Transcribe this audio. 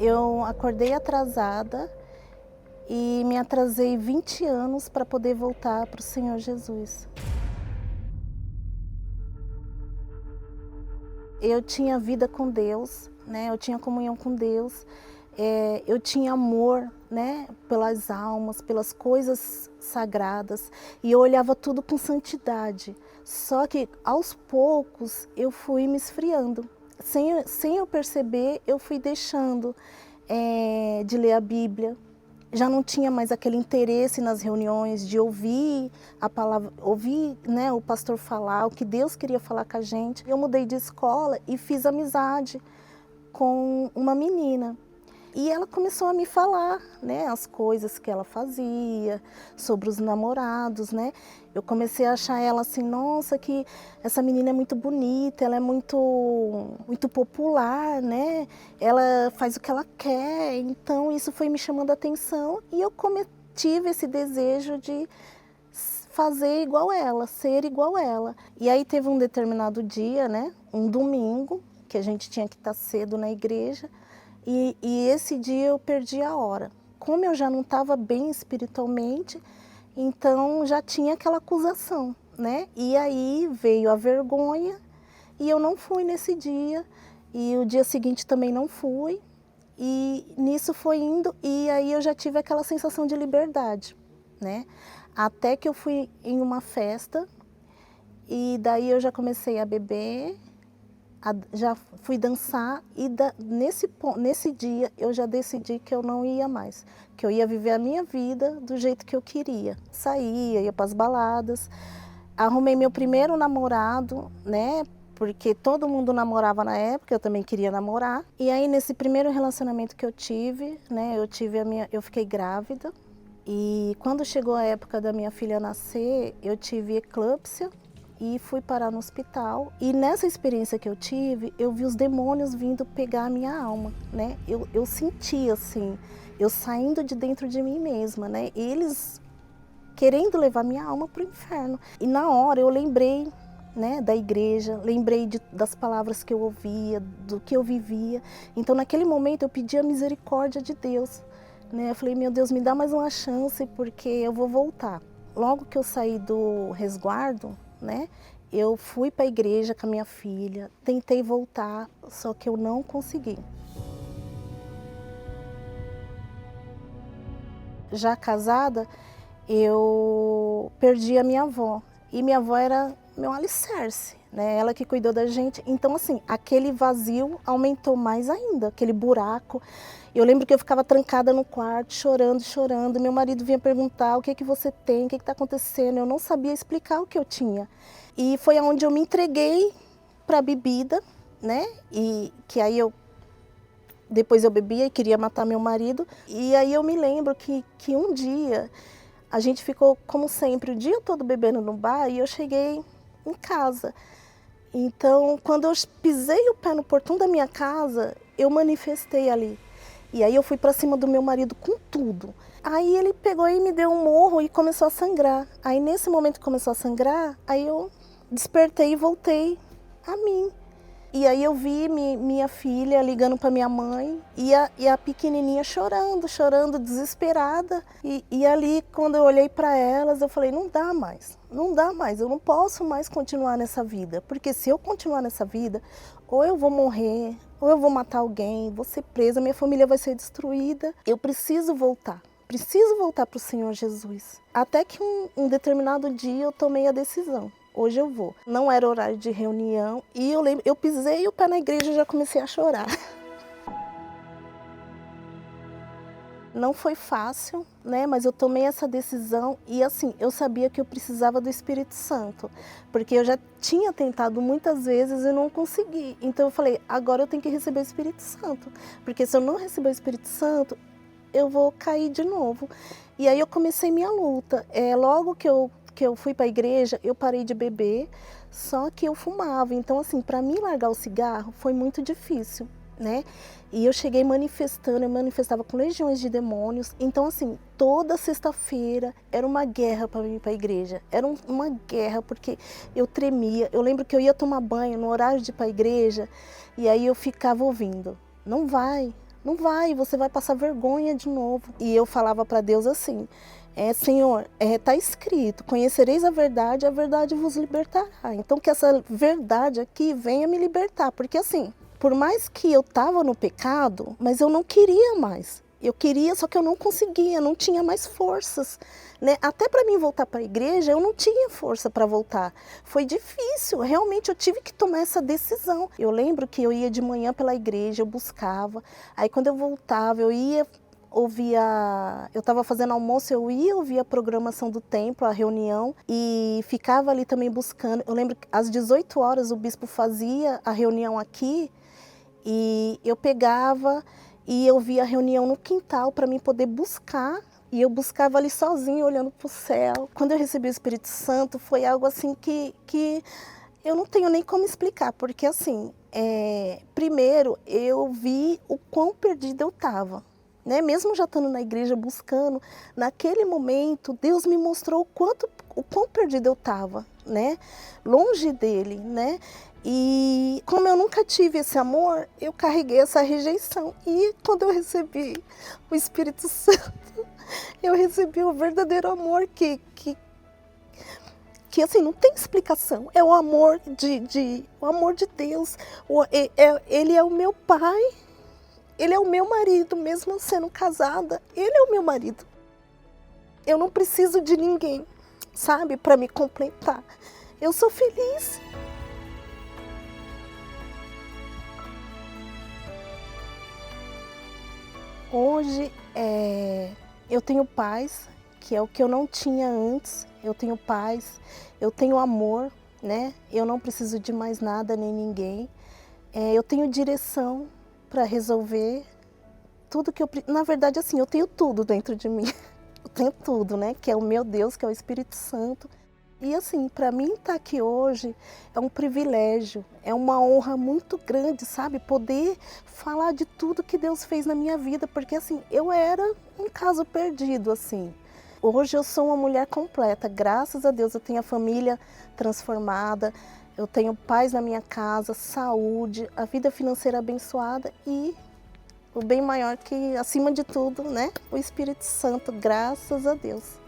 Eu acordei atrasada e me atrasei 20 anos para poder voltar para o Senhor Jesus. Eu tinha vida com Deus, né? Eu tinha comunhão com Deus, eu tinha amor, né? Pelas almas, pelas coisas sagradas, e eu olhava tudo com santidade. Só que aos poucos eu fui me esfriando. Sem eu perceber, eu fui deixando de ler a Bíblia. Já não tinha mais aquele interesse nas reuniões de ouvir a palavra, ouvir, né, o pastor falar, o que Deus queria falar com a gente. Eu mudei de escola e fiz amizade com uma menina. E ela começou a me falar, né, as coisas que ela fazia, sobre os namorados, né. Eu comecei a achar ela assim, nossa, que essa menina é muito bonita, ela é muito popular, né. Ela faz o que ela quer, então isso foi me chamando a atenção e eu tive esse desejo de fazer igual ela, ser igual ela. E aí teve um determinado dia, né, um domingo, que a gente tinha que estar cedo na igreja, e esse dia eu perdi a hora. Como eu já não estava bem espiritualmente, então já tinha aquela acusação, né? E aí veio a vergonha e eu não fui nesse dia. E o dia seguinte também não fui. E nisso foi indo e aí eu já tive aquela sensação de liberdade, né? Até que eu fui em uma festa e daí eu já comecei a beber, já fui dançar e nesse dia eu já decidi que eu não ia mais, que eu ia viver a minha vida do jeito que eu queria. Saía, ia para as baladas, arrumei meu primeiro namorado, né? Porque todo mundo namorava na época, eu também queria namorar. E aí nesse primeiro relacionamento que eu tive, né? Eu fiquei grávida e quando chegou a época da minha filha nascer, eu tive eclâmpsia e fui parar no hospital. E nessa experiência que eu tive, eu vi os demônios vindo pegar a minha alma, né? Eu senti assim, eu saindo de dentro de mim mesma, né? Eles querendo levar minha alma para o inferno. E na hora eu lembrei, né, da igreja, lembrei das palavras que eu ouvia, do que eu vivia. Então naquele momento eu pedi a misericórdia de Deus, né? Eu falei, meu Deus, me dá mais uma chance porque eu vou voltar. Logo que eu saí do resguardo, né, eu fui para a igreja com a minha filha, tentei voltar, só que eu não consegui. Já casada, eu perdi a minha avó, e minha avó era meu alicerce, né? Ela que cuidou da gente, então assim, aquele vazio aumentou mais ainda, aquele buraco. Eu lembro que eu ficava trancada no quarto, chorando, chorando, meu marido vinha perguntar o que que você tem, o que que está acontecendo, eu não sabia explicar o que eu tinha. E foi onde eu me entreguei para a bebida, né? E que aí depois eu bebia e queria matar meu marido. E aí eu me lembro que um dia a gente ficou, como sempre, o dia todo bebendo no bar e eu cheguei em casa. Então, quando eu pisei o pé no portão da minha casa, eu manifestei ali. E aí eu fui para cima do meu marido com tudo. Aí ele pegou e me deu um murro e começou a sangrar. Aí nesse momento que começou a sangrar, aí eu despertei e voltei a mim. E aí eu vi minha filha ligando para minha mãe e a pequenininha chorando, chorando, desesperada. E ali, quando eu olhei para elas, eu falei, não dá mais, eu não posso mais continuar nessa vida. Porque se eu continuar nessa vida, ou eu vou morrer, ou eu vou matar alguém, vou ser presa, minha família vai ser destruída. Eu preciso voltar para o Senhor Jesus. Até que um determinado dia eu tomei a decisão. Hoje eu vou. Não era horário de reunião e eu lembro, eu pisei o pé na igreja e já comecei a chorar. Não foi fácil, né? Mas eu tomei essa decisão e assim, eu sabia que eu precisava do Espírito Santo, porque eu já tinha tentado muitas vezes e não consegui. Então eu falei, agora eu tenho que receber o Espírito Santo, porque se eu não receber o Espírito Santo, eu vou cair de novo. E aí eu comecei minha luta. Logo que eu fui para a igreja, eu parei de beber, só que eu fumava. Então, assim, para mim largar o cigarro foi muito difícil, né? E eu cheguei manifestando, eu manifestava com legiões de demônios. Então, assim, toda sexta-feira era uma guerra para mim ir para a igreja. Era uma guerra, porque eu tremia. Eu lembro que eu ia tomar banho no horário de ir para a igreja, e aí eu ficava ouvindo, não vai, Não vai, você vai passar vergonha de novo. E eu falava para Deus assim, Senhor, está escrito, conhecereis a verdade vos libertará. Então que essa verdade aqui venha me libertar, porque assim, por mais que eu estava no pecado, mas eu não queria mais. Eu queria, só que eu não conseguia, não tinha mais forças, né? Até para mim voltar para a igreja, eu não tinha força para voltar. Foi difícil, realmente eu tive que tomar essa decisão. Eu lembro que eu ia de manhã pela igreja, eu buscava. Aí quando eu voltava, eu ia eu estava fazendo almoço, eu ia ouvir a programação do templo, a reunião, e ficava ali também buscando. Eu lembro que às 18 horas o bispo fazia a reunião aqui, e eu pegava e eu via a reunião no quintal para mim poder buscar. E eu buscava ali sozinha, olhando para o céu. Quando eu recebi o Espírito Santo, foi algo assim que eu não tenho nem como explicar. Porque assim, primeiro eu vi o quão perdida eu estava. Né? Mesmo já estando na igreja buscando, naquele momento Deus me mostrou o quão perdida eu estava, né? Longe dele, né? E como eu nunca tive esse amor, eu carreguei essa rejeição. E quando eu recebi o Espírito Santo, eu recebi o verdadeiro amor que assim, não tem explicação. É o amor o amor de Deus. Ele é o meu pai. Ele é o meu marido, mesmo sendo casada, ele é o meu marido. Eu não preciso de ninguém, sabe, para me completar. Eu sou feliz. Hoje, eu tenho paz, que é o que eu não tinha antes. Eu tenho paz, eu tenho amor, né? Eu não preciso de mais nada nem ninguém. Eu tenho direção para resolver tudo que eu... Na verdade, assim, eu tenho tudo dentro de mim. Eu tenho tudo, né? Que é o meu Deus, que é o Espírito Santo. E assim, para mim estar aqui hoje é um privilégio, é uma honra muito grande, sabe? Poder falar de tudo que Deus fez na minha vida, porque assim, eu era um caso perdido, assim. Hoje eu sou uma mulher completa, graças a Deus eu tenho a família transformada, eu tenho paz na minha casa, saúde, a vida financeira abençoada e o bem maior que, acima de tudo, né? O Espírito Santo, graças a Deus.